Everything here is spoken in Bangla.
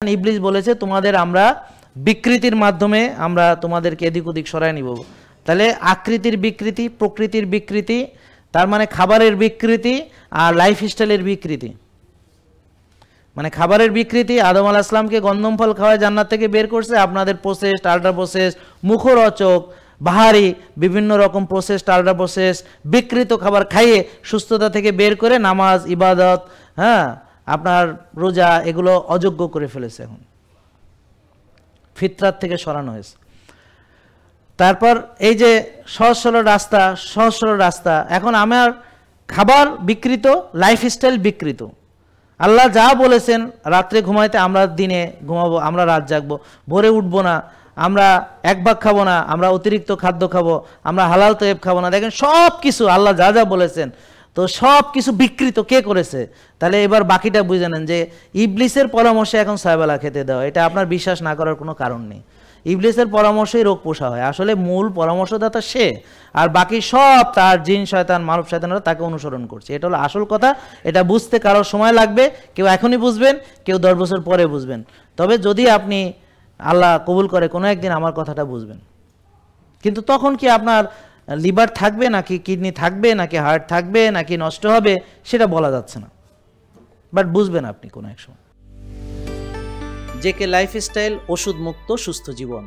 ইবলিস বলেছে তোমাদের আমরা বিকৃতির মাধ্যমে আমরা তোমাদেরকে এদিক ওদিক সরায় নিব। তাহলে আকৃতির বিকৃতি, প্রকৃতির বিকৃতি, তার মানে খাবারের বিকৃতি আর লাইফস্টাইলের বিকৃতি। মানে খাবারের বিকৃতি, আদম আলাইহিস সালামকে গন্ধম ফল খাওয়ায় জান্নাত থেকে বের করছে, আপনাদের প্রসেসড, আল্ট্রা প্রসেস, মুখরোচক, বাহারি বিভিন্ন রকম প্রসেসড, আল্ট্রা প্রসেস, বিকৃত খাবার খাইয়ে সুস্থতা থেকে বের করে নামাজ, ইবাদত, আপনার রোজা এগুলো অযোগ্য করে ফেলেছে। এখন ফিতরাত থেকে সরানো হয়েছে। তারপর এই যে সহজ সরল রাস্তা, এখন আমার খাবার বিকৃত, লাইফস্টাইল বিকৃত। আল্লাহ যা বলেছেন রাত্রে ঘুমাইতে, আমরা দিনে ঘুমাবো, আমরা রাত জাগবো, ভোরে উঠবো না, আমরা এক ভাগ খাবো না, আমরা অতিরিক্ত খাদ্য খাবো, আমরা হালাল তৈব খাবো না। দেখেন সব কিছু আল্লাহ যা যা বলেছেন, তো সব কিছু বিকৃত কে করেছে? তাহলে এবার বাকিটা বুঝে নেন যে ইবলিসের পরামর্শে এখন সাহেবালা খেতে দেওয়া, এটা আপনার বিশ্বাস না করার কোনো কারণ নেই। ইবলিসের পরামর্শই রোগ পোষা হয়, আসলে মূল পরামর্শদাতা সে, আর বাকি সব তার জিন শয়তান, মানব শয়তানরা তাকে অনুসরণ করছে। এটা হলো আসল কথা। এটা বুঝতে কারোর সময় লাগবে, কেউ এখনই বুঝবেন, কেউ 10 বছর পরে বুঝবেন। তবে যদি আপনি আল্লাহ কবুল করে কোনো একদিন আমার কথাটা বুঝবেন। কিন্তু তখন কি আপনার লিভার থাকবে নাকি কিডনি থাকবে নাকি হার্ট থাকবে নাকি নষ্ট হবে সেটা বলা যাচ্ছে না, বাট বুঝবেন আপনি কোনো এক সময়। জেকে লাইফস্টাইল, ওষুধ মুক্ত সুস্থ জীবন।